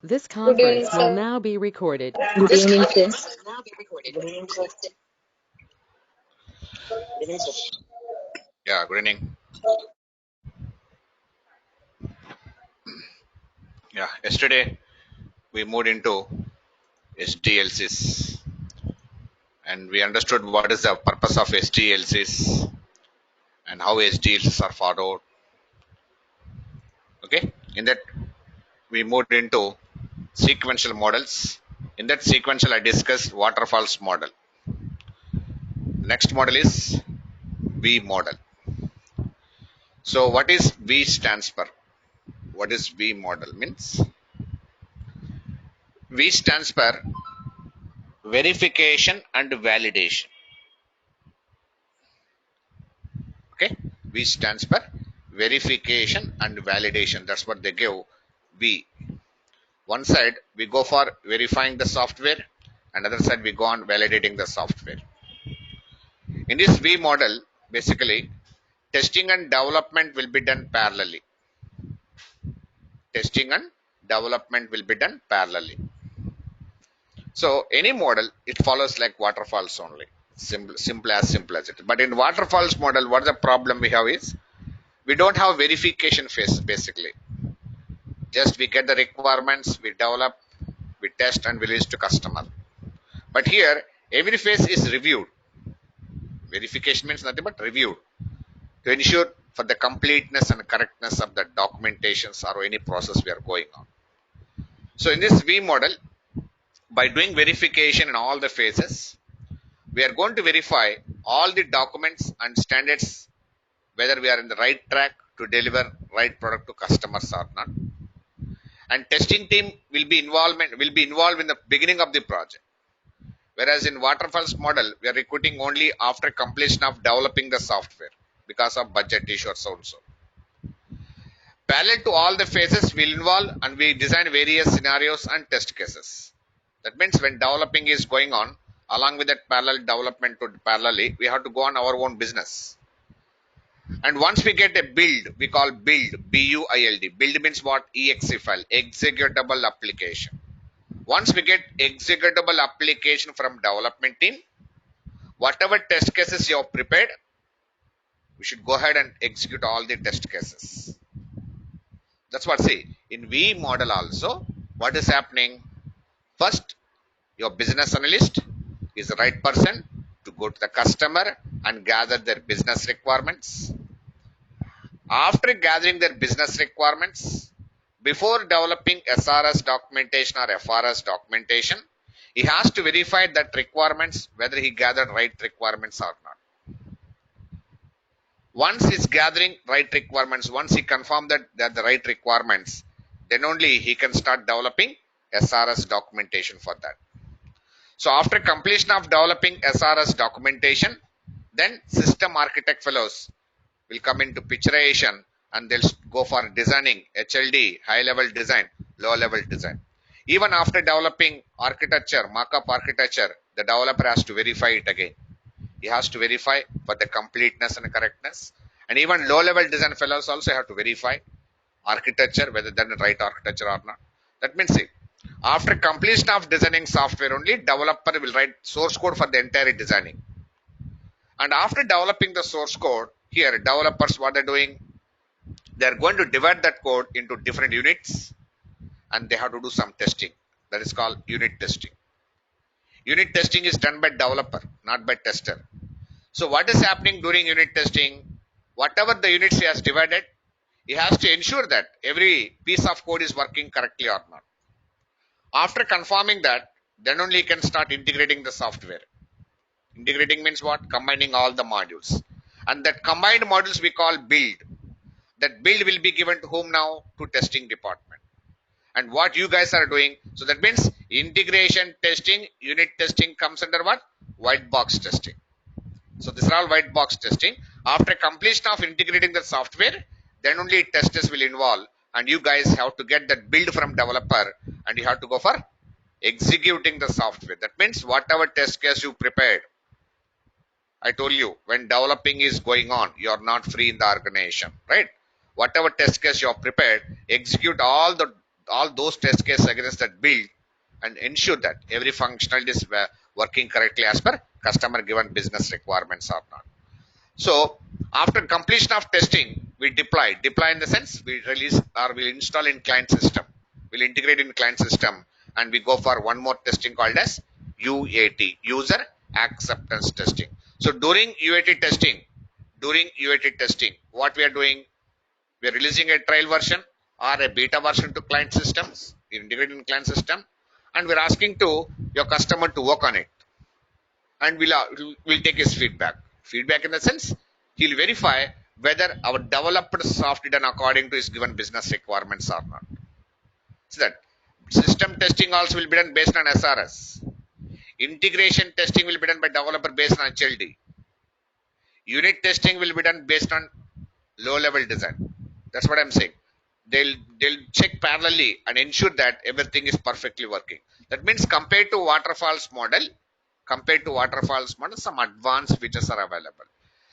This Good evening, conference will sir. now be recorded. Good evening, sir. Yeah, good evening. Yeah, yesterday we moved into SDLCs and we understood what is the purpose of SDLCs and how SDLCs are followed. Okay, in that we moved into sequential models. In that sequential, I discussed waterfalls model. Next model is V model. So, what is V stands for? What is V model means? V stands for verification and validation. Okay, V stands for verification and validation. That's what they give. V. One side we go for verifying the software, another side we go on validating the software. In this V model, basically testing and development will be done parallelly. Testing and development will be done parallelly. So any model it follows like waterfalls only. Simple as it. But in waterfalls model, what the problem we have is we don't have verification phase basically. Just we get the requirements, we develop, we test and release to customer. But here, every phase is reviewed. Verification means nothing but reviewed to ensure for the completeness and correctness of the documentations or any process we are going on. So in this V model, by doing verification in all the phases, we are going to verify all the documents and standards whether we are in the right track to deliver right product to customers or not. And testing team will be involved in the beginning of the project. Whereas in waterfalls model, we are recruiting only after completion of developing the software because of budget issues also. Parallel to all the phases will involve and we design various scenarios and test cases. That means when developing is going on, along with that parallel development to parallelly, we have to go on our own business. And once we get a build, we call build, B-U-I-L-D. Build means what? EXE file, executable application. Once we get executable application from development team, whatever test cases you have prepared, we should go ahead and execute all the test cases. That's what say. In V model also, what is happening? First, your business analyst is the right person to go to the customer and gather their business requirements. After gathering their business requirements, before developing SRS documentation or FRS documentation, he has to verify that requirements, whether he gathered right requirements or not. Once he's gathering right requirements, once he confirmed that they're the right requirements, then only he can start developing SRS documentation for that. So after completion of developing SRS documentation, then system architect fellows will come into picturization and they'll go for designing HLD, high level design, low level design. Even after developing architecture, markup architecture, the developer has to verify it again. He has to verify for the completeness and correctness. And even low level design fellows also have to verify architecture, whether they're the right architecture or not. That means see, after completion of designing software only, developer will write source code for the entire designing. And after developing the source code, here developers what they're doing, they're going to divide that code into different units and they have to do some testing. That is called unit testing. Unit testing is done by developer, not by tester. So what is happening during unit testing? Whatever the units he has divided, he has to ensure that every piece of code is working correctly or not. After confirming that, then only he can start integrating the software. Integrating means what? Combining all the modules. And that combined modules we call build. That build will be given to whom now? To testing department. And what you guys are doing, so that means integration testing, unit testing comes under what? White box testing. So these are all white box testing. After completion of integrating the software, then only testers will involve and you guys have to get that build from developer and you have to go for executing the software. That means whatever test case you prepared, I told you when developing is going on, you are not free in the organization, right? Whatever test case you have prepared, execute all all those test cases against that build and ensure that every functionality is working correctly as per customer given business requirements or not. So after completion of testing, we deploy. Deploy in the sense we release or we install in client system. We'll integrate in client system and we go for one more testing called as UAT, user acceptance testing. So during UAT testing, what we are doing, we are releasing a trial version or a beta version to client systems, we integrate in client system, and we're asking to your customer to work on it, and we'll take his feedback. Feedback in the sense he'll verify whether our developed software done according to his given business requirements or not. So that system testing also will be done based on SRS. Integration testing will be done by developer based on HLD. Unit testing will be done based on low level design. That's what I'm saying. They'll check parallelly and ensure that everything is perfectly working. That means compared to waterfalls model, some advanced features are available.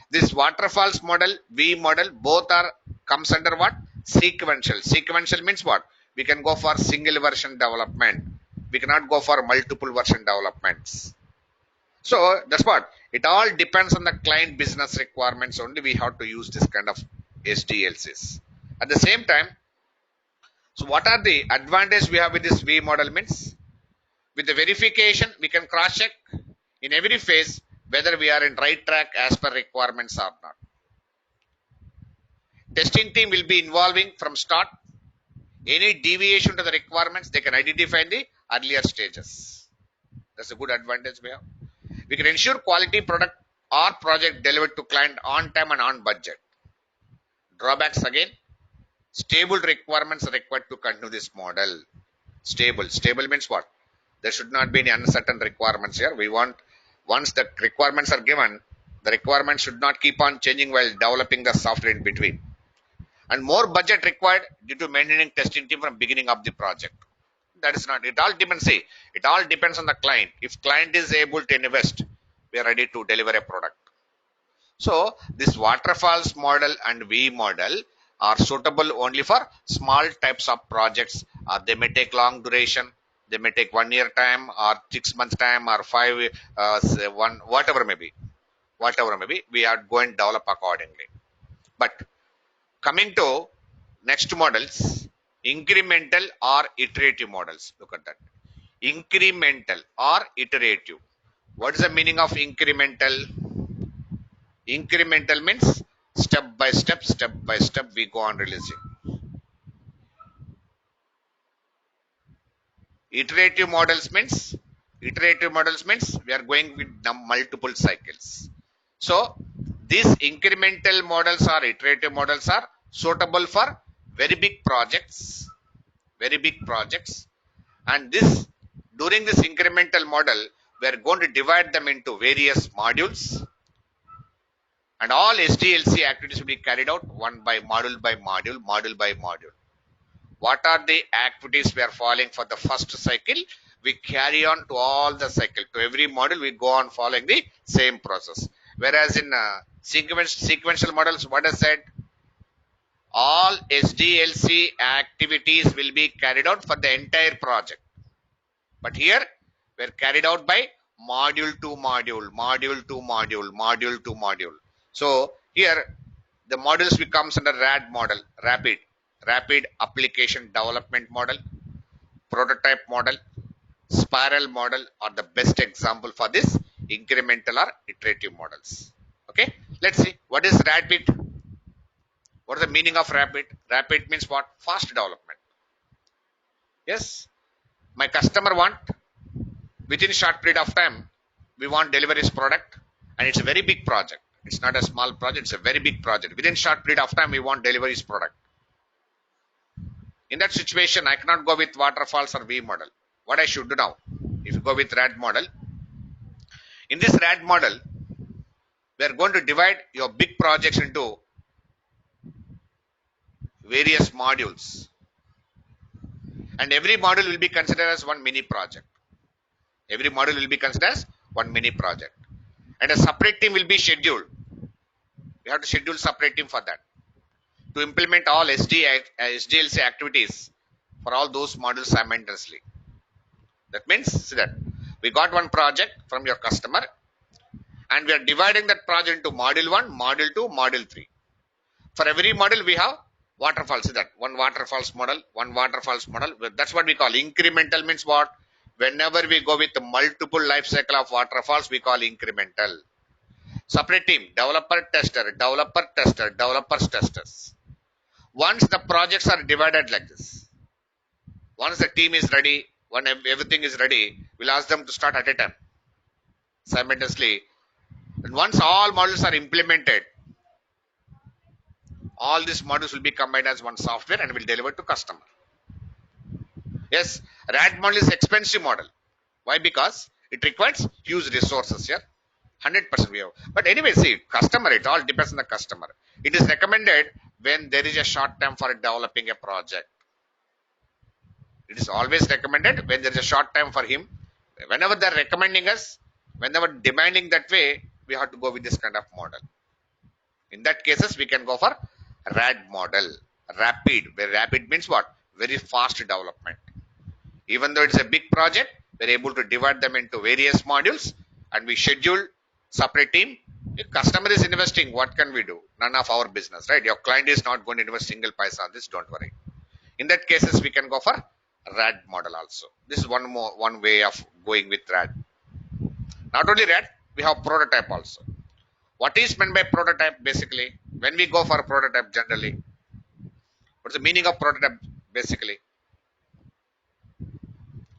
This waterfalls model, V model, both are comes under what? Sequential. Sequential means what? We can go for single version development. We cannot go for multiple version developments. So that's what. It all depends on the client business requirements only. We have to use this kind of SDLCs. At the same time, so what are the advantages we have with this V model means? With the verification, we can cross check in every phase whether we are in right track as per requirements or not. Testing team will be involving from start. Any deviation to the requirements, they can identify in the earlier stages. That's a good advantage we have. We can ensure quality product or project delivered to client on time and on budget. Drawbacks again, stable requirements are required to continue this model. Stable means what? There should not be any uncertain requirements here. We want, once the requirements are given, the requirements should not keep on changing while developing the software in between. And more budget required due to maintaining testing team from beginning of the project. That is not, it all depends. See, it all depends on the client. If client is able to invest, we are ready to deliver a product. So this waterfalls model and V model are suitable only for small types of projects. They may take long duration. They may take 1 year time or 6 months time or whatever may be. We are going to develop accordingly. But coming to next models, incremental or iterative models. Look at that. Incremental or iterative. What is the meaning of incremental? Incremental means step by step we go on releasing. Iterative models means we are going with multiple cycles. So these incremental models or iterative models are suitable for very big projects, and this during this incremental model we are going to divide them into various modules, and all SDLC activities will be carried out one by module by module. What are the activities we are following for the first cycle? We carry on to all the cycle. To every module, we go on following the same process. Whereas in sequential models, what I said, all SDLC activities will be carried out for the entire project. But here, we are carried out by module to module. So here, the modules becomes under RAD model, rapid application development model, prototype model, spiral model are the best example for this incremental or iterative models. Okay, let's see what is rapid. What is the meaning of rapid? Rapid means what? Fast development. Yes, my customer want within short period of time we want deliver his product, and it's a very big project. It's not a small project, it's a very big project. Within short period of time we want deliver his product. In that situation, I cannot go with waterfalls or V model. What I should do now? If you go with RAD model, in this RAD model, we are going to divide your big projects into various modules. And every module will be considered as one mini project. And a separate team will be scheduled. We have to schedule separate team for that. To implement all SDLC activities for all those modules simultaneously. That means, see that we got one project from your customer and we are dividing that project into module 1, module 2, module 3. For every module we have waterfalls. See that one waterfalls model, one waterfalls model. That's what we call incremental. Means what? Whenever we go with multiple life cycle of waterfalls, we call incremental. Separate team, developer, tester, developer, tester, developers, testers. Once the projects are divided like this, once the team is ready, when everything is ready, we'll ask them to start at a time, simultaneously. And once all modules are implemented, all these modules will be combined as one software and will deliver to customer. Yes, RAD model is expensive model. Why? Because it requires huge resources here. 100% we have. But anyway, see, customer, it all depends on the customer. It is recommended when there is a short time for developing a project. It is always recommended when there is a short time for him. Whenever they are recommending us, whenever demanding that way, we have to go with this kind of model. In that cases, we can go for RAD model. Rapid, where rapid means what? Very fast development. Even though it's a big project, we're able to divide them into various modules and we schedule separate team. If customer is investing, what can we do? None of our business, right? Your client is not going to invest single paisa on this, don't worry. In that cases, we can go for RAD model also. This is one way of going with RAD. Not only RAD, we have prototype also. What is meant by prototype basically? When we go for a prototype generally, what's the meaning of prototype basically?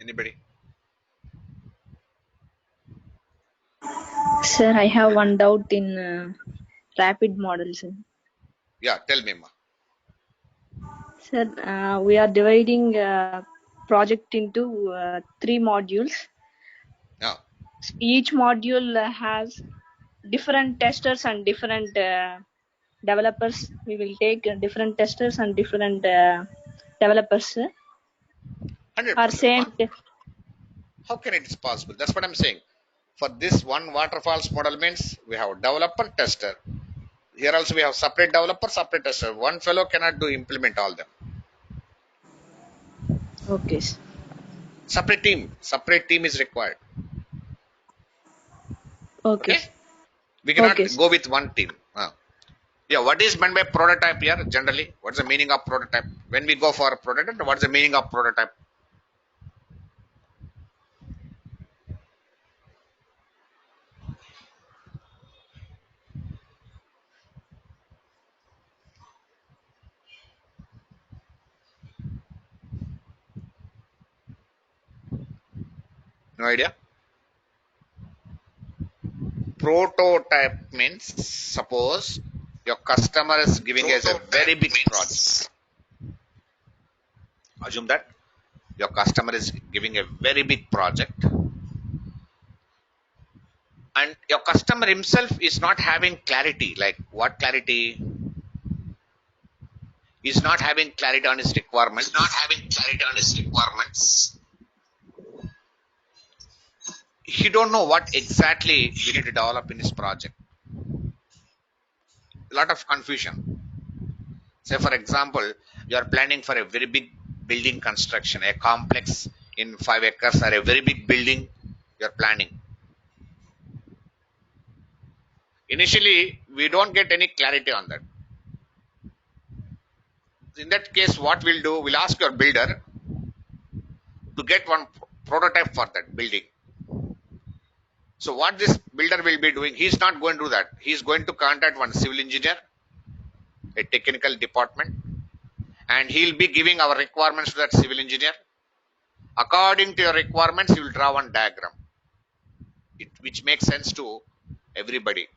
Anybody? Sir, I have one doubt in rapid models. Yeah, tell me, ma. Sir, we are dividing project into 3 modules. Yeah. Each module has different testers and different developers. We will take different testers and different developers. 100%. Are same. How can it is possible? That's what I'm saying. For this one waterfalls model means we have developer tester. Here also we have separate developer, separate tester. One fellow cannot do implement all them. Okay. Separate team is required. Okay. Okay? We cannot Okay. go with one team. Yeah, what is meant by prototype here generally? What's the meaning of prototype? When we go for a prototype, what's the meaning of prototype? No idea? Prototype means suppose your customer is giving us a very big project. Assume that your customer is giving a very big project and your customer himself is not having clarity. Like what clarity? He's not having clarity on his requirements. He don't know what exactly we need to develop in his project. A lot of confusion. Say for example, you are planning for a very big building construction, a complex in 5 acres or a very big building you are planning. Initially, we don't get any clarity on that. In that case, what we'll do, we'll ask your builder to get one prototype for that building. So what this builder will be doing, he's not going to do that. He's going to contact one civil engineer, a technical department, and he'll be giving our requirements to that civil engineer. According to your requirements, he will draw one diagram, which makes sense to everybody.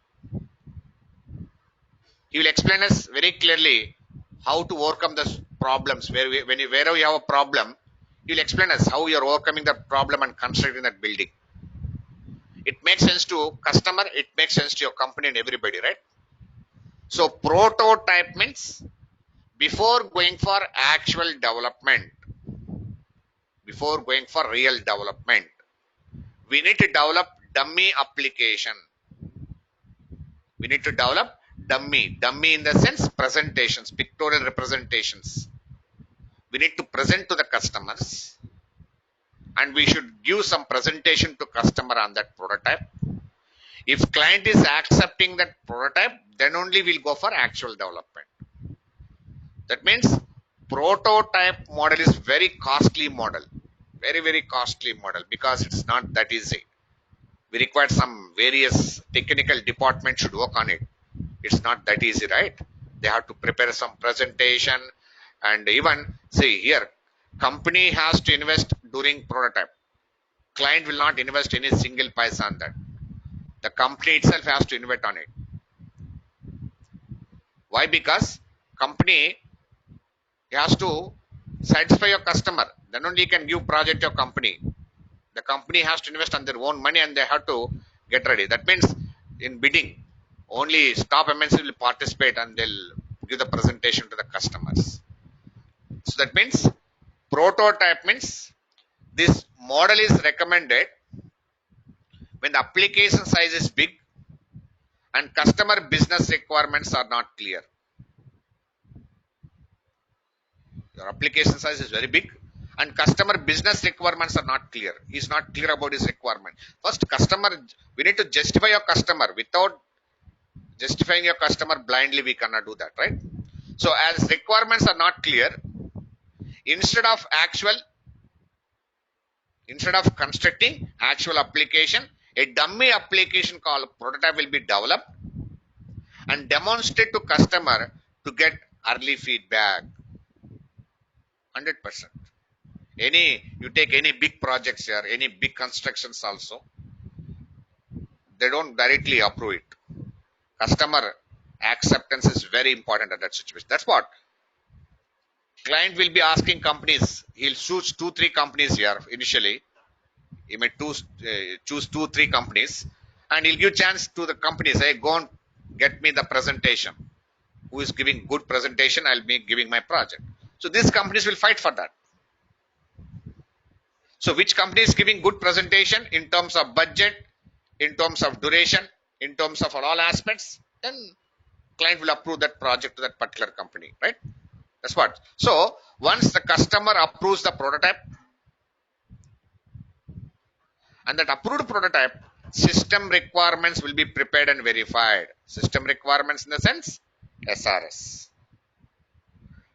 He will explain us very clearly how to overcome the problems. Wherever you have a problem, he will explain us how you are overcoming that problem and constructing that building. It makes sense to customer, it makes sense to your company and everybody, right? So prototype means before going for actual development, before going for real development, we need to develop dummy application. We need to develop dummy in the sense presentations, pictorial representations. we need to present to the customers, and we should give some presentation to customer on that prototype. If client is accepting that prototype, then only we'll go for actual development. That means prototype model is very costly model, very costly model, because it's not that easy. We require some various technical departments should work on it. It's not that easy, right? They have to prepare some presentation, and even see here, company has to invest during prototype. Client will not invest any single paisa on that. The company itself has to invest on it. Why? Because company has to satisfy your customer. Then only you can give project to your company. The company has to invest on their own money and they have to get ready. That means in bidding, only top MNCs will participate and they'll give the presentation to the customers. So that means prototype means this model is recommended when the application size is big and customer business requirements are not clear. Your application size is very big and customer business requirements are not clear. He is not clear about his requirement. First, customer, we need to justify your customer. Without justifying your customer blindly, we cannot do that, right? So as requirements are not clear, instead of constructing actual application, a dummy application called prototype will be developed and demonstrate to customer to get early feedback. 100%. You take any big projects here, any big constructions also, they don't directly approve it. Customer acceptance is very important at that situation. That's what client will be asking companies. He'll choose 2-3 companies here initially. He may choose 2-3 companies, and he'll give chance to the companies. Hey, go and get me the presentation. Who is giving good presentation? I'll be giving my project. So these companies will fight for that. So which company is giving good presentation in terms of budget, in terms of duration, in terms of all aspects, then client will approve that project to that particular company, right? That's what. So once the customer approves the prototype, and that approved prototype, system requirements will be prepared and verified. System requirements in the sense SRS.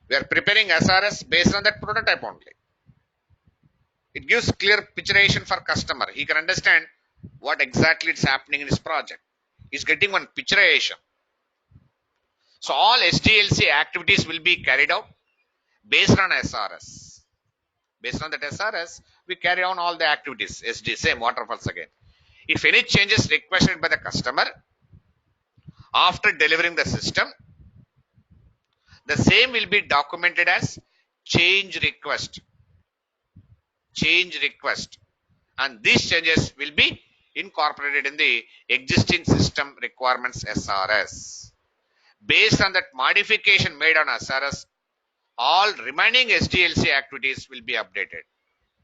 We are preparing SRS based on that prototype only. It gives clear picturation for customer. He can understand what exactly is happening in his project. He's getting one picturation. So all SDLC activities will be carried out based on SRS. Based on that SRS, we carry on all the activities. SD, same waterfalls again. If any changes requested by the customer after delivering the system, the same will be documented as change request. Change request. And these changes will be incorporated in the existing system requirements SRS. Based on that modification made on SRS, all remaining SDLC activities will be updated.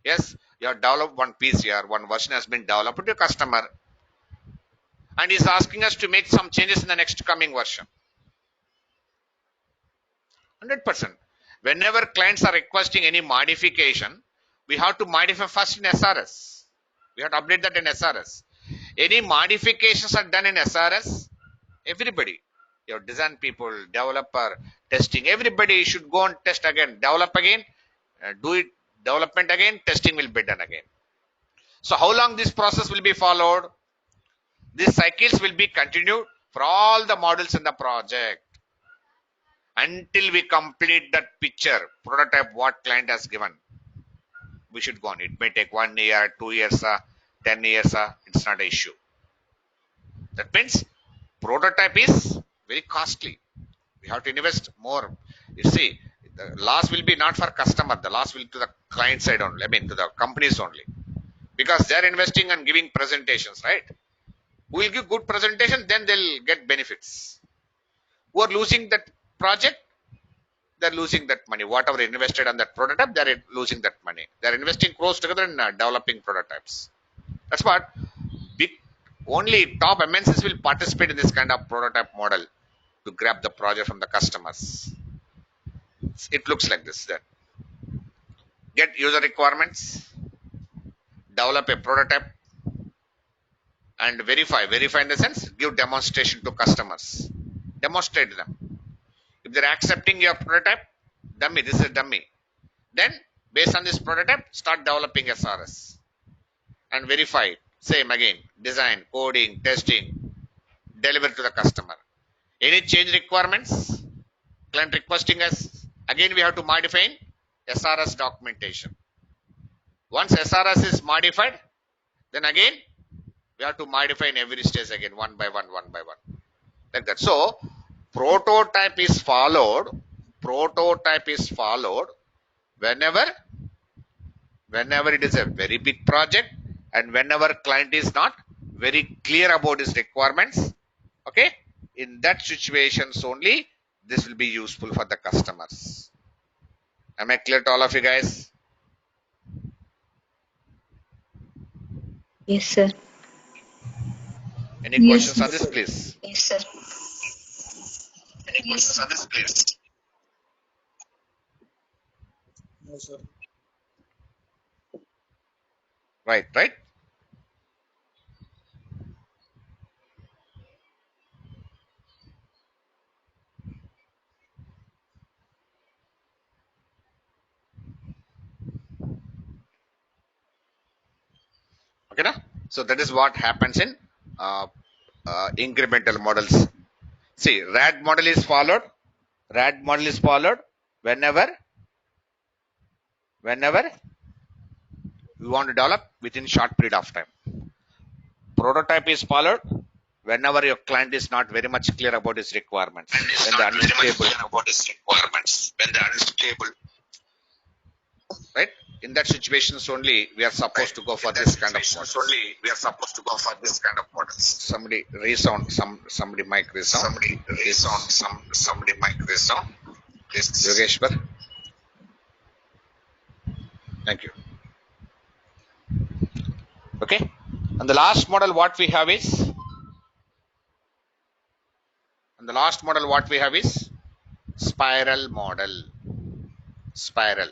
Yes, you have developed one piece here, one version has been developed to your customer, and he's asking us to make some changes in the next coming version. 100%. Whenever clients are requesting any modification, we have to modify first in SRS. We have to update that in SRS. Any modifications are done in SRS, everybody, your design people, developer, testing, everybody should go and test again, develop again, do it, development again, testing will be done again. So how long this process will be followed? These cycles will be continued for all the modules in the project until we complete that picture, prototype what client has given. We should go on. It may take 1 year, 2 years, 10 years. It's not an issue. That means prototype is very costly. We have to invest more. You see, the loss will be not for customer. The loss will to the client side only. I mean, to the companies only. Because they are investing and giving presentations, right? Who will give good presentation, then they'll get benefits. Who are losing that project, they're losing that money. Whatever invested on that prototype, they're losing that money. They're investing close together in developing prototypes. That's what big, only top MNCs will participate in this kind of prototype model to grab the project from the customers. It looks like this. Then get user requirements, develop a prototype, and verify. Verify in the sense, give demonstration to customers. Demonstrate them. If they're accepting your prototype, dummy, this is a dummy. Then, based on this prototype, start developing SRS and verify it. Same again, design, coding, testing, deliver to the customer. Any change requirements, client requesting us, again we have to modify in SRS documentation. Once SRS is modified, then again we have to modify in every stage again, one by one, like that. So prototype is followed whenever it is a very big project and whenever client is not very clear about his requirements. Okay, in that situations only this will be useful for the customers. Am I clear to all of you guys? Yes, sir. Any questions on this, please? Yes, sir. Any questions on this, please? No, sir. Right. Okay, na? So that is what happens in incremental models. See, RAD model is followed whenever we want to develop within short period of time. Prototype is followed whenever your client is not very much clear about his requirements. When they are unstable. Right? In that situations only we are supposed to go for this kind of models. Somebody resound. Somebody mic resound. Somebody mic resound. Yogeshwar. Thank you. Okay. And the last model what we have is spiral model. Spiral.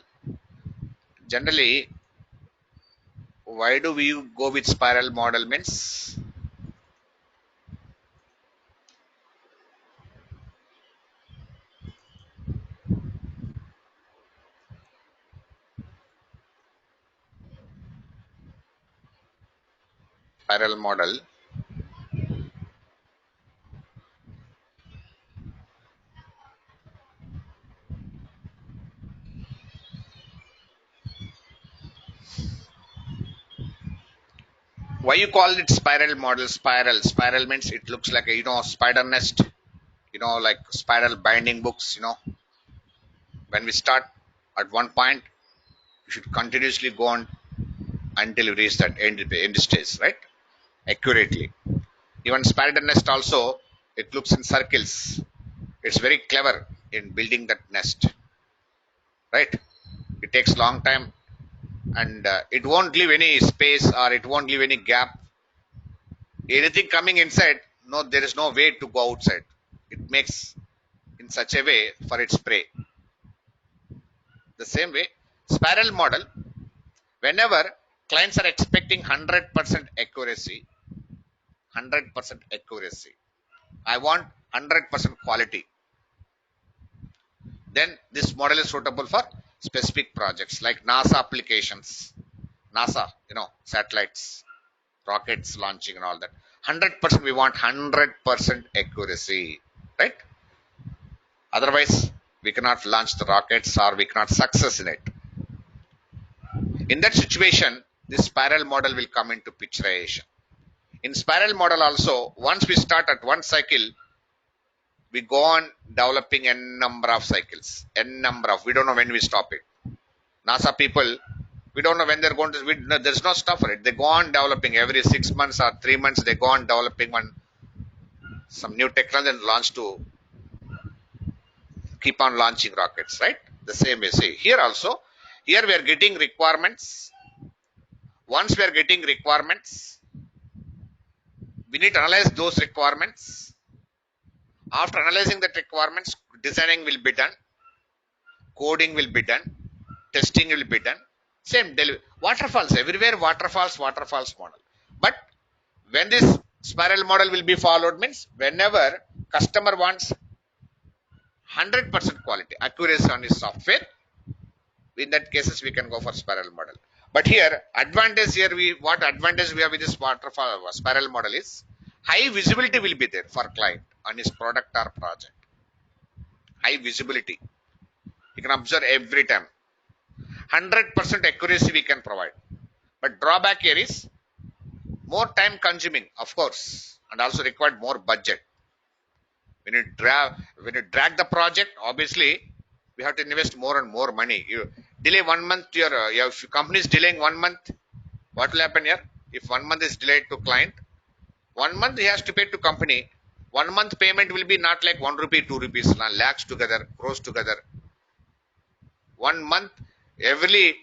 Generally, why do we go with spiral model means? Spiral model. Why you call it spiral model? Spiral means it looks like a spider nest. Like spiral binding books. When we start at one point, you should continuously go on until you reach that end stage, right? Accurately. Even spider nest also, it looks in circles. It's very clever in building that nest, right? It takes long time and it won't leave any space or it won't leave any gap. Anything coming inside, no, there is no way to go outside. It makes in such a way for its prey. The same way, spiral model, whenever clients are expecting 100% accuracy, I want 100% quality. Then this model is suitable for specific projects like NASA applications. NASA, satellites, rockets launching and all that. 100% we want 100% accuracy, right? Otherwise, we cannot launch the rockets or we cannot success in it. In that situation, this spiral model will come into picturization. In spiral model also, once we start at one cycle, we go on developing n number of cycles. We don't know when we stop it. NASA people, we don't know when they're going to, there's no stop for it. They go on developing every 6 months or 3 months, they go on developing some new technology and launch to keep on launching rockets, right? The same way, see, here also, here we are getting requirements. Once we are getting requirements, we need to analyze those requirements. After analyzing the requirements, designing will be done, coding will be done, testing will be done. Same waterfalls everywhere, waterfalls model. But when this spiral model will be followed means whenever customer wants 100% quality accuracy on his software, in that cases we can go for spiral model. But here advantage here we what advantage we have with this waterfall spiral model is high visibility will be there for client on his product or project. High visibility. You can observe every time. 100% accuracy we can provide. But drawback here is more time consuming, of course, and also required more budget. When you drag the project, obviously we have to invest more and more money. You delay 1 month, if your company is delaying 1 month, what will happen here? If 1 month is delayed to client, 1 month he has to pay to company. 1 month payment will be not like 1 rupee, 2 rupees, lakhs together, crores together. 1 month, every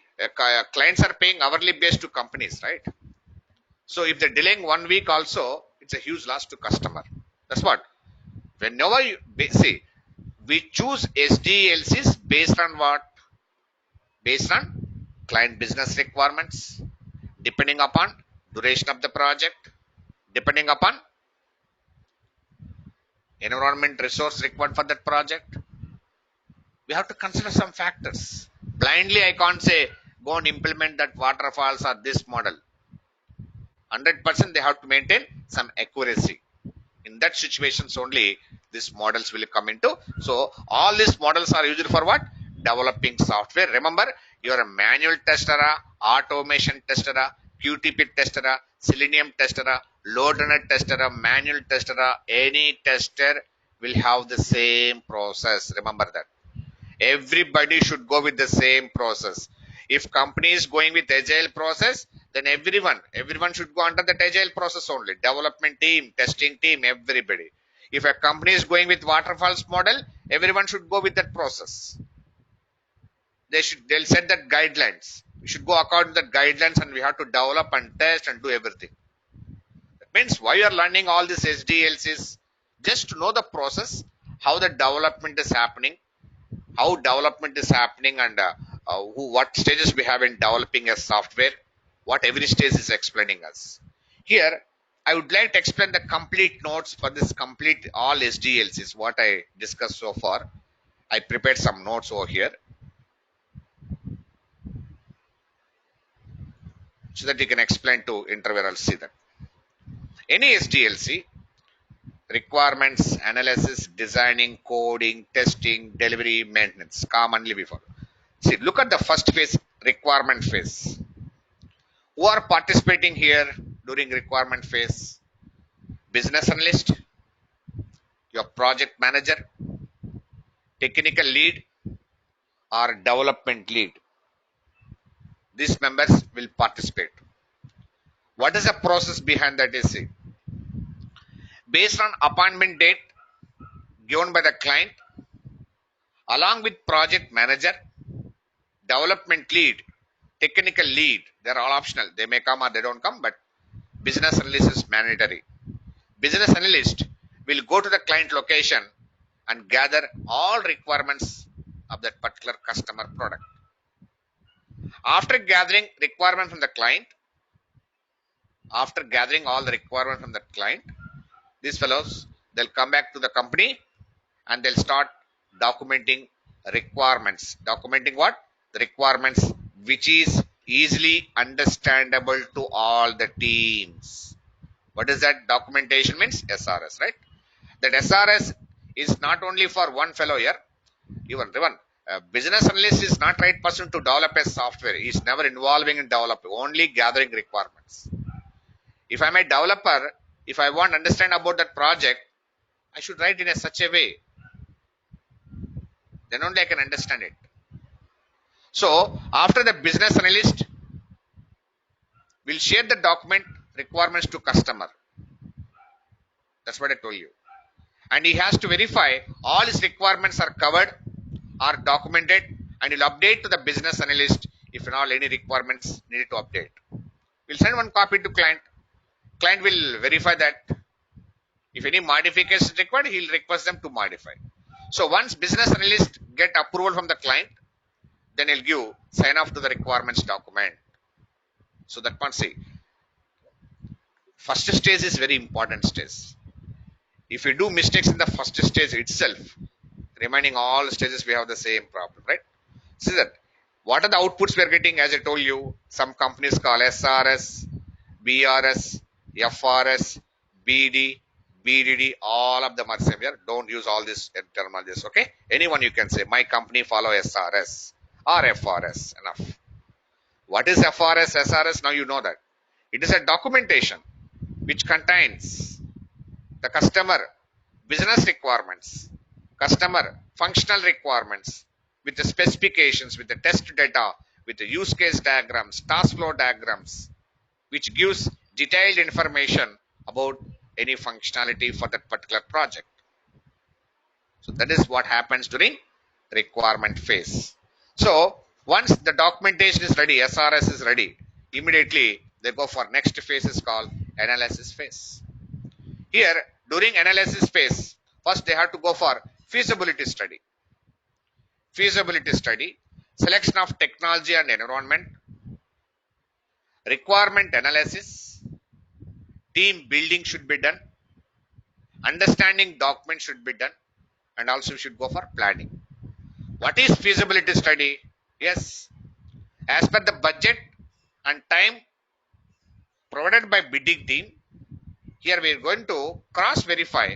clients are paying hourly based to companies, right? So if they're delaying 1 week also, it's a huge loss to customer. That's what. Whenever you see, we choose SDLCs based on what? Based on client business requirements, depending upon duration of the project, depending upon environment resource required for that project. We have to consider some factors. Blindly, I can't say go and implement that waterfalls or this model. 100% they have to maintain some accuracy. In that situations only these models will come into. So all these models are used for what? Developing software. Remember, you are a manual tester, automation tester, QTP tester, Selenium tester, load runner tester, manual tester. Any tester will have the same process. Remember that. Everybody should go with the same process. If company is going with agile process, then everyone should go under that agile process only. Development team, testing team, everybody. If a company is going with waterfalls model, everyone should go with that process. They'll set that guidelines. We should go according to that guidelines, and we have to develop and test and do everything. That means why you are learning all these SDLCs? Just to know the process, how the development is happening, and what stages we have in developing a software, what every stage is explaining us. Here, I would like to explain the complete notes for this complete all SDLCs, what I discussed so far. I prepared some notes over here so that you can explain to interviewer. See that any SDLC, requirements analysis, designing, coding, testing, delivery, maintenance, commonly we follow. See, look at the first phase, requirement phase. Who are participating here during requirement phase? Business analyst, your project manager, technical lead, or development lead. These members will participate. What is the process behind that? Is based on appointment date given by the client, along with project manager, development lead, technical lead. They're all optional. They may come or they don't come, but business analyst is mandatory. Business analyst will go to the client location and gather all requirements of that particular customer product. After gathering requirement from the client, these fellows, they'll come back to the company and they'll start documenting requirements. Documenting what? The requirements which is easily understandable to all the teams. What is that documentation means? SRS, right? That SRS is not only for one fellow here. Even business analyst is not right person to develop a software. He is never involving in developing, only gathering requirements. If I'm a developer, if I want to understand about that project, I should write in such a way. Then only I can understand it. So after the business analyst will share the document requirements to customer. That's what I told you. And he has to verify all his requirements are covered, are documented, and he'll update to the business analyst if and all any requirements needed to update. We'll send one copy to client. Client will verify that. If any modification is required, he'll request them to modify. So once business analyst get approval from the client, then he'll give sign off to the requirements document. So that one, see, first stage is very important stage. If we do mistakes in the first stage itself, remaining all stages we have the same problem, right? See that what are the outputs we are getting? As I told you, some companies call SRS, BRS, FRS, BD, BDD, all of them are same here. Don't use all these terminologies, okay? Anyone you can say, my company follow SRS or FRS, enough. What is FRS, SRS? Now you know that. It is a documentation which contains the customer business requirements, customer functional requirements with the specifications, with the test data, with the use case diagrams, task flow diagrams, which gives detailed information about any functionality for that particular project. So that is what happens during requirement phase. So once the documentation is ready, SRS is ready, immediately they go for next phase is called analysis phase. Here during analysis phase, first they have to go for feasibility study. Feasibility study, selection of technology and environment, requirement analysis, team building should be done, understanding document should be done, and also should go for planning. What is feasibility study? Yes, as per the budget and time provided by bidding team, here we are going to cross verify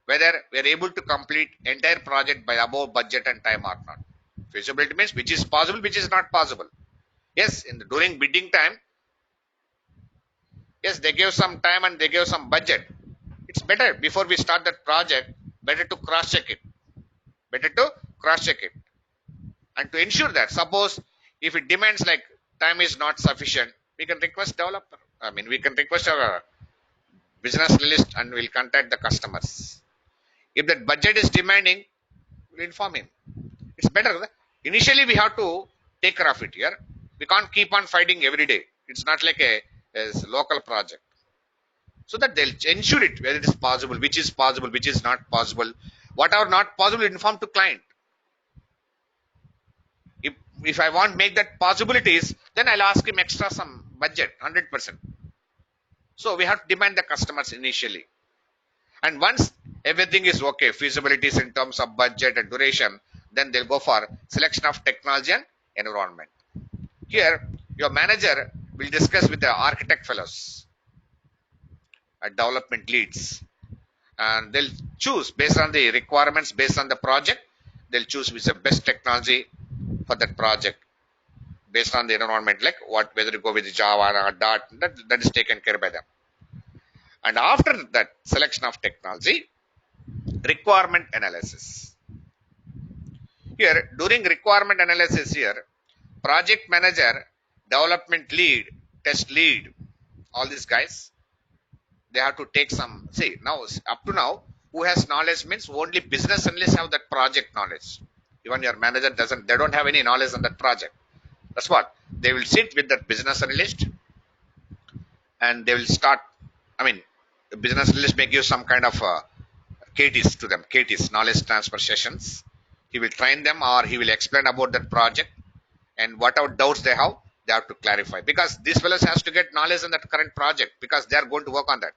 whether we are able to complete entire project by above budget and time or not. Feasibility means which is possible, which is not possible. Yes, during bidding time, yes, they gave some time and they gave some budget. It's better before we start that project, better to cross check it. Better to cross check it. And to ensure that, suppose if it demands like time is not sufficient, we can request developer. We can request our business analyst and we'll contact the customers. If that budget is demanding, we'll inform him. It's better. Initially, we have to take care of it here. We can't keep on fighting every day. It's not like a local project. So that they'll ensure it whether it is possible, which is not possible. What are not possible, inform to client. If I want to make that possibilities, then I'll ask him extra some budget, 100%. So we have to demand the customers initially. And once everything is okay, feasibilities in terms of budget and duration, then they'll go for selection of technology and environment. Here, your manager will discuss with the architect fellows, development leads, and they'll choose based on the requirements, based on the project, they'll choose which is the best technology for that project based on the environment, like whether to go with Java or Dart, that is taken care by them. And after that selection of technology, requirement analysis. Here, during requirement analysis here, project manager, development lead, test lead, all these guys, they have to take some, see, now, up to now, who has knowledge means only business analysts have that project knowledge. Even your manager they don't have any knowledge on that project. That's what, they will sit with that business analyst and they will start, the business analyst may give some kind of KTs to them, KTs, knowledge transfer sessions. He will train them or he will explain about that project and whatever doubts they have to clarify. Because these fellows has to get knowledge on that current project because they are going to work on that.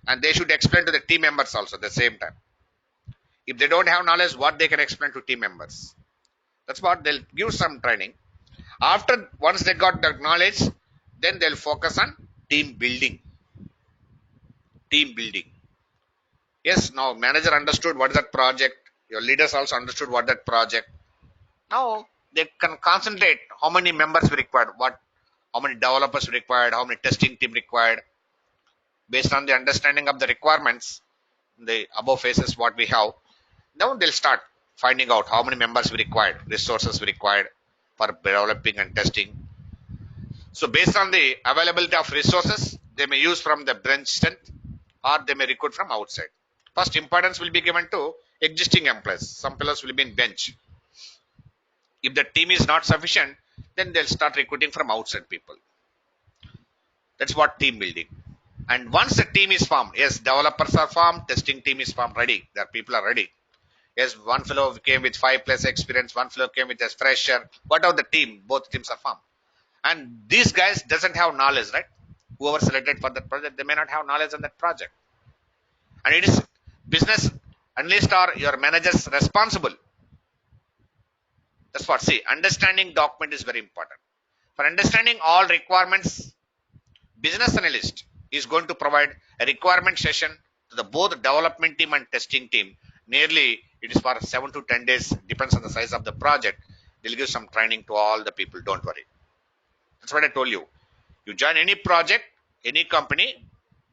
And they should explain to the team members also at the same time. If they don't have knowledge, what they can explain to team members. That's what they'll give some training. After, once they got the knowledge, then they'll focus on team building. Team building. Yes, now manager understood what is that project. Your leaders also understood what that project. Now they can concentrate how many members we required, how many developers required, how many testing team required. Based on the understanding of the requirements, the above phases what we have, now they'll start finding out how many members we required, resources we required for developing and testing. So based on the availability of resources, they may use from the bench strength or they may recruit from outside. First importance will be given to existing employees. Some fellows will be in bench. If the team is not sufficient, then they'll start recruiting from outside people. That's what team building. And once the team is formed, yes, developers are formed, testing team is formed, ready. Their people are ready. Yes, one fellow came with 5+ experience, one fellow came with a fresher. Whatever the team, both teams are formed. And these guys doesn't have knowledge, right? Whoever selected for that project, they may not have knowledge on that project. And it is business analyst or your manager's responsible. That's what, see, understanding document is very important. For understanding all requirements, business analyst is going to provide a requirement session to the both development team and testing team. Nearly it is for 7 to 10 days, depends on the size of the project. They'll give some training to all the people, don't worry. That's what I told you. You join any project, any company,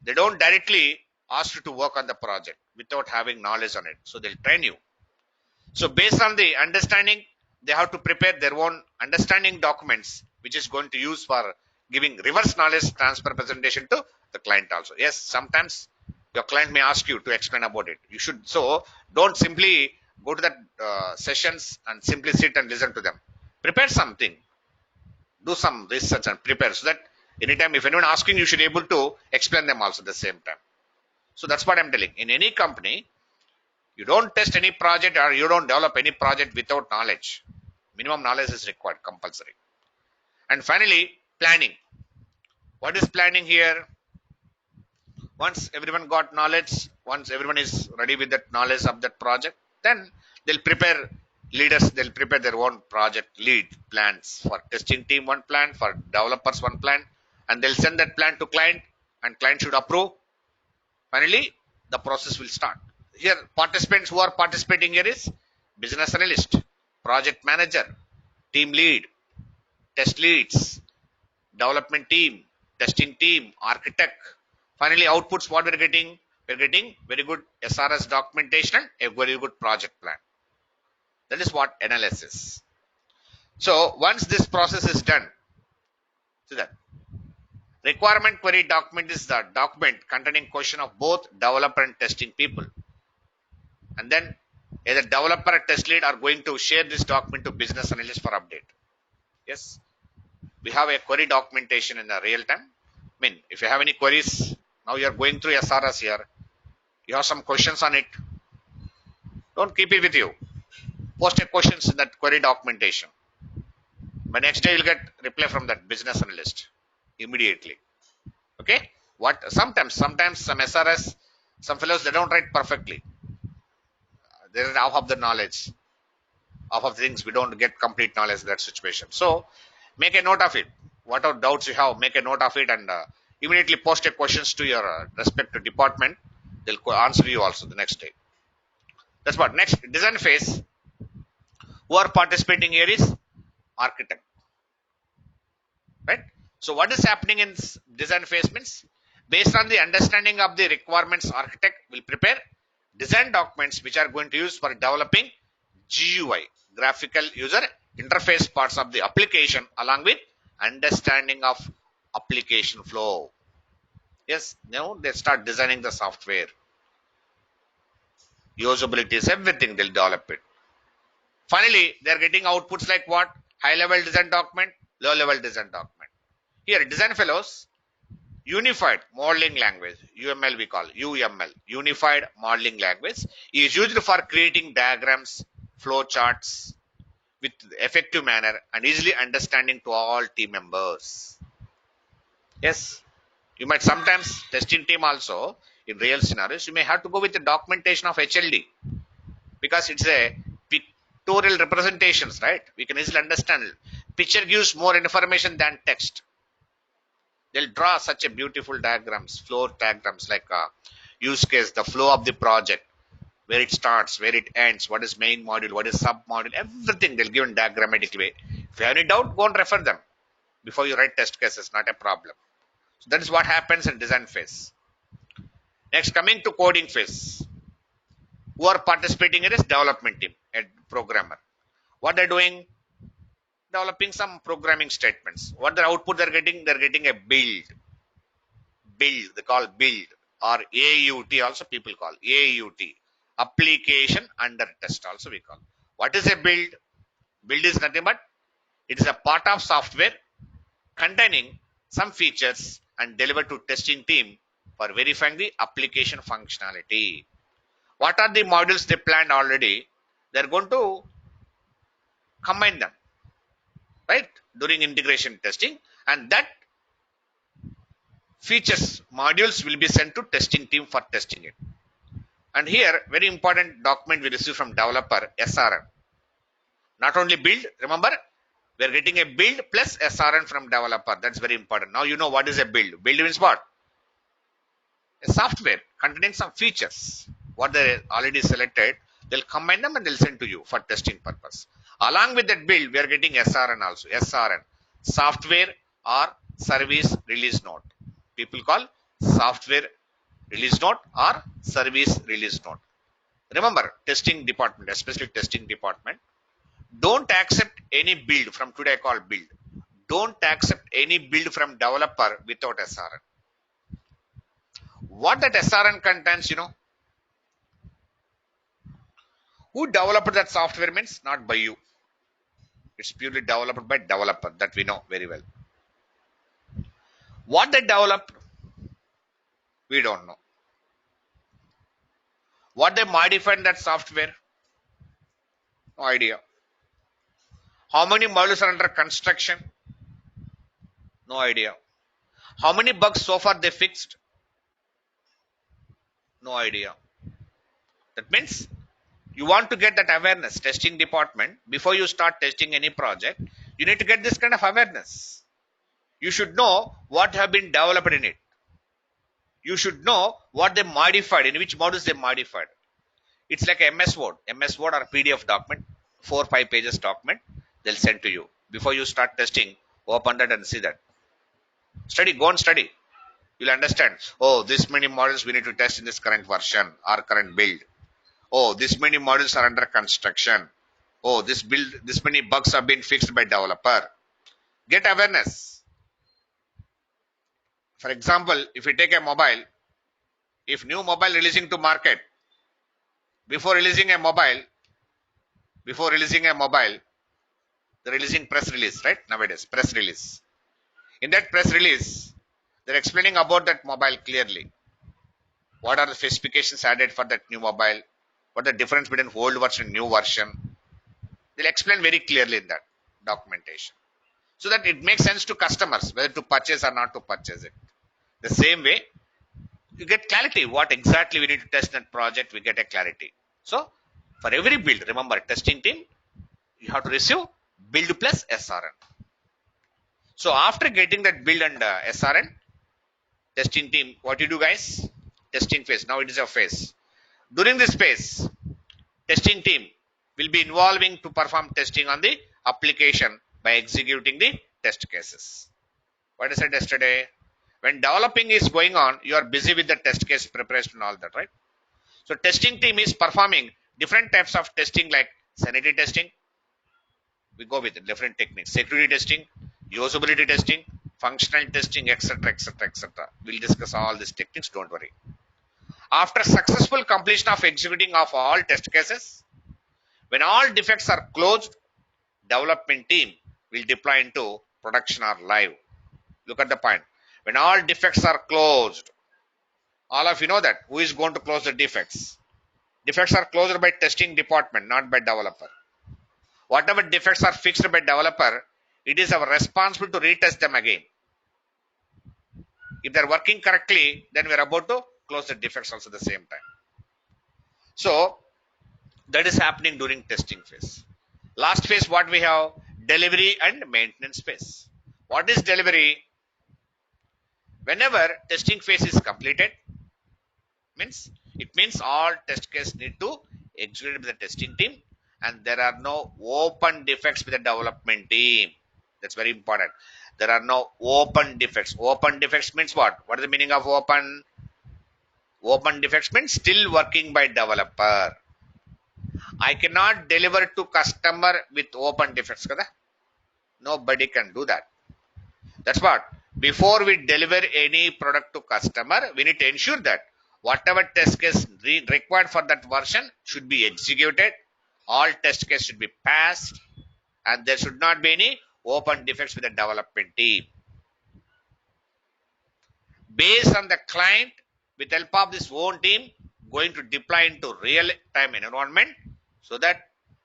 they don't directly ask you to work on the project without having knowledge on it. So they'll train you. So based on the understanding, they have to prepare their own understanding documents, which is going to use for giving reverse knowledge transfer presentation to the client also. Yes, sometimes your client may ask you to explain about it. You should, so don't simply go to that sessions and simply sit and listen to them. Prepare something, do some research and prepare so that anytime if anyone asking, you should be able to explain them also at the same time. So that's what I'm telling. In any company, you don't test any project or you don't develop any project without knowledge. Minimum knowledge is required, compulsory. And finally, planning. What is planning here? Once everyone got knowledge, once everyone is ready with that knowledge of that project, then they'll prepare leaders, they'll prepare their own project lead plans. For testing team, one plan, for developers, one plan, and they'll send that plan to client and client should approve. Finally, the process will start. Here, participants who are participating here is business analyst, project manager, team lead, test leads, development team, testing team, architect. Finally, outputs what we're getting very good SRS documentation and a very good project plan. That is what analysis. So once this process is done, see that requirement query document is the document containing question of both developer and testing people. And then either developer or test lead are going to share this document to business analyst for update. Yes, we have a query documentation in the real time. I mean, if you have any queries, now you are going through SRS here. You have some questions on it. Don't keep it with you. Post your questions in that query documentation. By next day, you'll get reply from that business analyst immediately. Okay? What sometimes some SRS, some fellows they don't write perfectly. There is half of the knowledge, half of the things we don't get complete knowledge in that situation. So make a note of it. Whatever doubts you have, make a note of it and immediately post your questions to your respective department. They'll answer you also the next day. That's what. Next, design phase. Who are participating here is architect. Right? So what is happening in design phase means, based on the understanding of the requirements, architect will prepare design documents which are going to use for developing GUI, graphical user interface parts of the application, along with understanding of application flow. Yes, now they start designing the software, usabilities, everything they'll develop it. Finally, they're getting outputs like what? High level design document, low level design document. Here, design fellows, unified modeling language, UML we call UML, unified modeling language, is used for creating diagrams, flow charts with effective manner and easily understanding to all team members. Yes, you might sometimes testing team also in real scenarios, you may have to go with the documentation of HLD because it's a pictorial representations, right? We can easily understand. Picture gives more information than text. They'll draw such a beautiful diagrams, flow diagrams like a use case, the flow of the project, where it starts, where it ends, what is main module, what is sub module, everything they'll give in diagrammatic way. If you have any doubt, go and refer them before you write test cases, not a problem. So that is what happens in design phase. Next, coming to coding phase. Who are participating in this development team, a programmer. What they're doing? Developing some programming statements. What their output they're getting a build. Build, they call build, or AUT also people call AUT. Application under test also we call. What is a build? Build is nothing but it is a part of software containing some features and delivered to testing team for verifying the application functionality. What are the modules they planned already? They're going to combine them, right, during integration testing, and that features modules will be sent to testing team for testing it. And here, very important document we receive from developer, SRN. Not only build, remember, we are getting a build plus SRN from developer. That's very important. Now you know what is a build. Build means what? A software containing some features. What they already selected, they'll combine them and they'll send to you for testing purpose. Along with that build, we are getting SRN also. SRN, software or service release note. People call software release note or service release note. Remember, testing department, especially testing department, don't accept any build from today I call build. Don't accept any build from developer without SRN. What that SRN contains, you know, who developed that software means not by you. It's purely developed by developer, that we know very well. What they developed, we don't know. What they modified in that software, no idea. How many modules are under construction, no idea. How many bugs so far they fixed, no idea. That means you want to get that awareness, testing department, before you start testing any project, you need to get this kind of awareness. You should know what have been developed in it. You should know what they modified, in which modules they modified. It's like MS Word or PDF document, 4-5 pages document, they'll send to you. Before you start testing, open that and see that. Study, go and study. You'll understand, oh, this many models we need to test in this current version or current build. Oh, this many models are under construction. Oh, this many bugs have been fixed by developer. Get awareness. For example, if you take a mobile, if new mobile releasing to market, before releasing a mobile, they're releasing press release, right? Nowadays, press release. In that press release, they're explaining about that mobile clearly. What are the specifications added for that new mobile? What the difference between old version and new version? They'll explain very clearly in that documentation. So that it makes sense to customers whether to purchase or not to purchase it. The same way, you get clarity what exactly we need to test in that project, we get a clarity. So for every build, remember, testing team, you have to receive build plus SRN. So after getting that build and SRN, testing team, what you do guys? Testing phase. Now it is a phase. During this phase, testing team will be involving to perform testing on the application by executing the test cases. What I said yesterday, when developing is going on, you are busy with the test case preparation and all that, right? So testing team is performing different types of testing like sanity testing. We go with different techniques. Security testing, usability testing, functional testing, etc., etc., etc. We'll discuss all these techniques, don't worry. After successful completion of executing of all test cases, when all defects are closed, development team will deploy into production or live. Look at the point. When all defects are closed, all of you know that. Who is going to close the defects? Defects are closed by testing department, not by developer. Whatever defects are fixed by developer, it is our responsibility to retest them again. If they are working correctly, then we are about to close the defects also at the same time. So that is happening during testing phase. Last phase, what we have? Delivery and maintenance phase. What is delivery? Whenever testing phase is completed, it means all test cases need to execute with the testing team and there are no open defects with the development team. That's very important. There are no open defects. Open defects means what? What is the meaning of open? Open defects means still working by developer. I cannot deliver to customer with open defects. Kada? Nobody can do that. That's what. Before we deliver any product to customer, we need to ensure that whatever test case required for that version should be executed. All test cases should be passed and there should not be any open defects with the development team. Based on the client, with help of this own team, going to deploy into real-time environment so that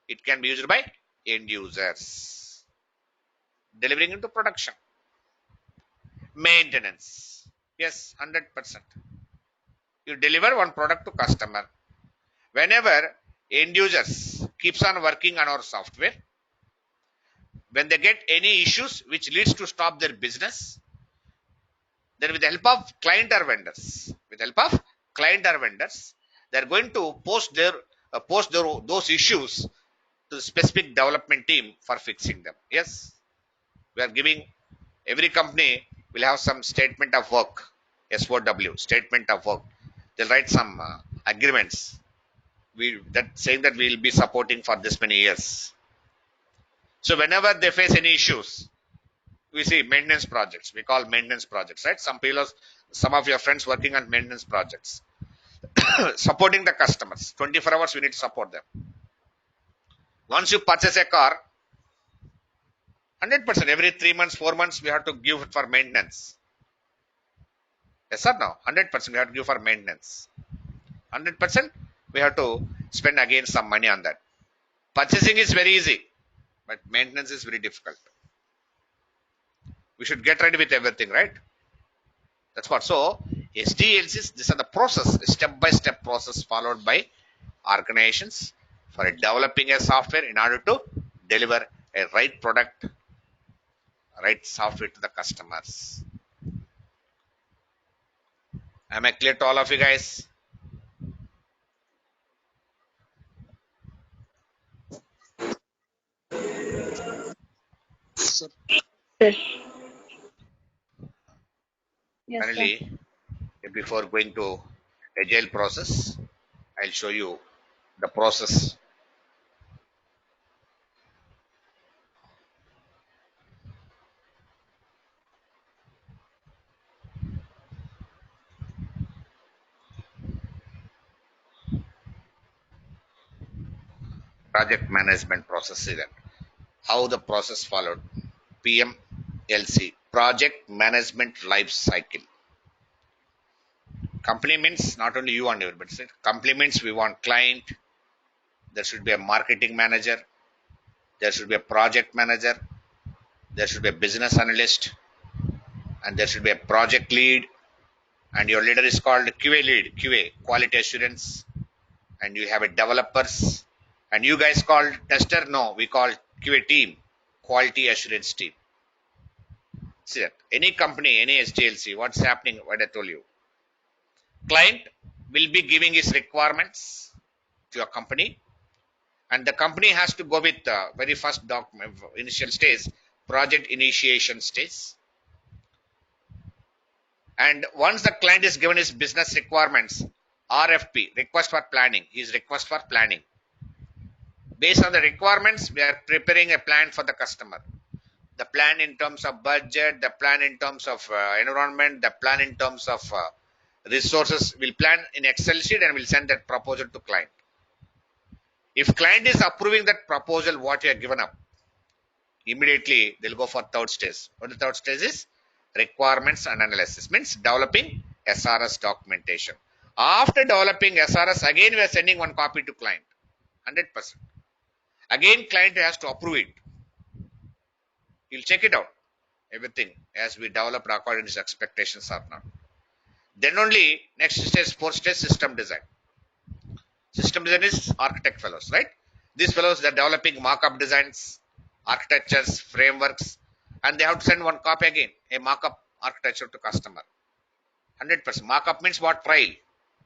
it can be used by end users. Delivering into production. Maintenance. Yes, 100%. You deliver one product to customer. Whenever end users keeps on working on our software, when they get any issues which leads to stop their business, then with the help of client or vendors, they are going to post their those issues to the specific development team for fixing them. Yes, we are giving, every company will have some statement of work, SOW, statement of work. They'll write some agreements. That saying that we will be supporting for this many years. So whenever they face any issues, we see maintenance projects. We call maintenance projects, right? Some of your friends working on maintenance projects, supporting the customers. 24 hours we need to support them. Once you purchase a car, 100% every 3 months, 4 months we have to give it for maintenance. Yes or no? 100% we have to give for maintenance. 100% we have to spend again some money on that. Purchasing is very easy, but maintenance is very difficult. We should get ready with everything, right? That's what. So SDLCs, these are the process, step-by-step process followed by organizations for developing a software in order to deliver a right product, right software to the customers. Am I clear to all of you guys? Sir. Yes. Yes, sir. Finally, before going to agile process, I'll show you the process. Project management process is that. How the process followed. PMLC, project management life cycle. Company means not only you and everybody. Company means we want client. There should be a marketing manager. There should be a project manager. There should be a business analyst. And there should be a project lead. And your leader is called QA lead, QA, quality assurance. And you have a developers. And you guys called tester? No, we call QA team, quality assurance team. See that any company, any SDLC, what's happening? What I told you. Client will be giving his requirements to your company, and the company has to go with the very first document, initial stage, project initiation stage. And once the client is given his business requirements, RFP, request for planning, his request for planning. Based on the requirements, we are preparing a plan for the customer. The plan in terms of budget, the plan in terms of environment, the plan in terms of resources. We'll plan in Excel sheet and we'll send that proposal to client. If client is approving that proposal, what you have given up, immediately they'll go for third stage. What the third stage is? Requirements and analysis. Means developing SRS documentation. After developing SRS, again we are sending one copy to client. 100%. Again, client has to approve it. He'll check it out. Everything as we developed according to his expectations or not. Then only next stage, fourth stage, system design. System design is architect fellows, right? These fellows, they're developing mock-up designs, architectures, frameworks, and they have to send one copy again, a mock-up architecture to customer. 100%. Mock-up means what? Trial,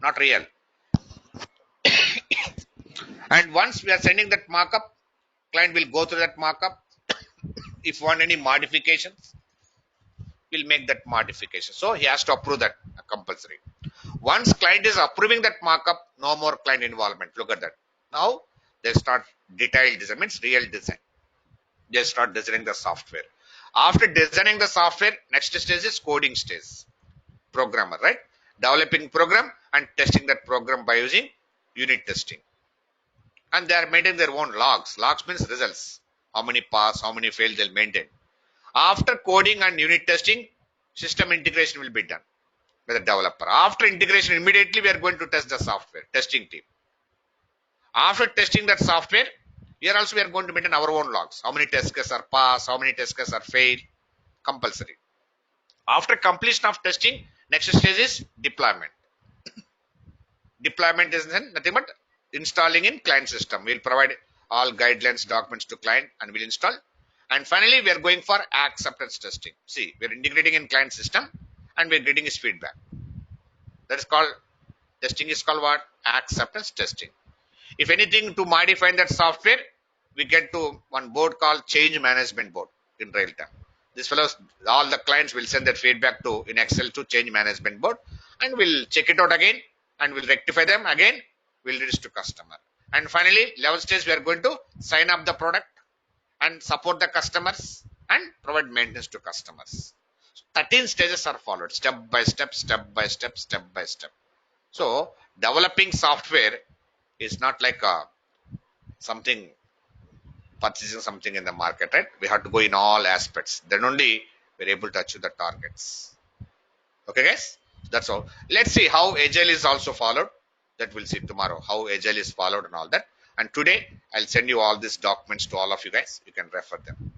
not real. And once we are sending that mock-up, client will go through that mock-up. If want any modifications, we'll make that modification. So he has to approve that compulsory. Once client is approving that markup, no more client involvement. Look at that. Now they start detailed design, means real design. They start designing the software. After designing the software, next stage is coding stage. Programmer, right? Developing program and testing that program by using unit testing. And they are maintaining their own logs. Logs means results. How many pass, how many fail, they'll maintain. After coding and unit testing, system integration will be done by the developer. After integration, immediately we are going to test the software, testing team. After testing that software, Here also we are going to maintain our own logs. How many test cases are passed, how many test cases are failed, compulsory. After completion of testing, next stage is deployment. Deployment is then nothing but installing in client system. We'll provide all guidelines, documents to client and we'll install. And finally, we are going for acceptance testing. See, we're integrating in client system and we're getting his feedback. That is called, testing is called what? Acceptance testing. If anything to modify that software, we get to one board called change management board in real time. This fellows, all the clients will send their feedback to in Excel to change management board and we'll check it out again and we'll rectify them again. We'll release to customer. And finally, level stage, we are going to sign up the product and support the customers and provide maintenance to customers. 13 stages are followed step by step, step by step, step by step. So developing software is not like something purchasing something in the market, right? We have to go in all aspects. Then only we're able to achieve the targets. Okay, guys? That's all. Let's see how Agile is also followed. That we'll see tomorrow. How Agile is followed and all that. And today, I'll send you all these documents to all of you guys. You can refer them.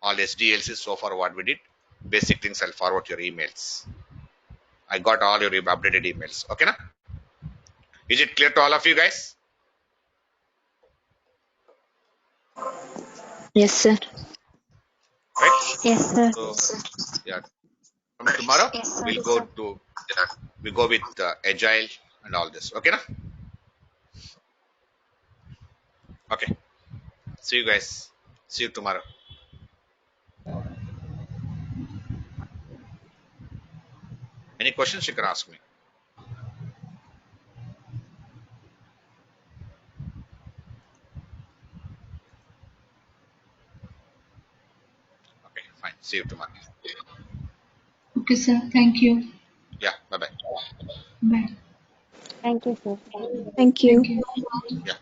All SDLCs so far what we did. Basic things I'll forward your emails. I got all your updated emails. Okay, na? Is it clear to all of you guys? Yes, sir. Right? Yes, sir. So, yeah. From tomorrow, we'll go to we go with Agile and all this. Okay, na? Okay. See you guys. See you tomorrow. Any questions you can ask me. Okay, fine. See you tomorrow. Okay, sir. Thank you. Yeah, bye bye. Bye. Thank you, sir. Thank you. Thank you. Yeah.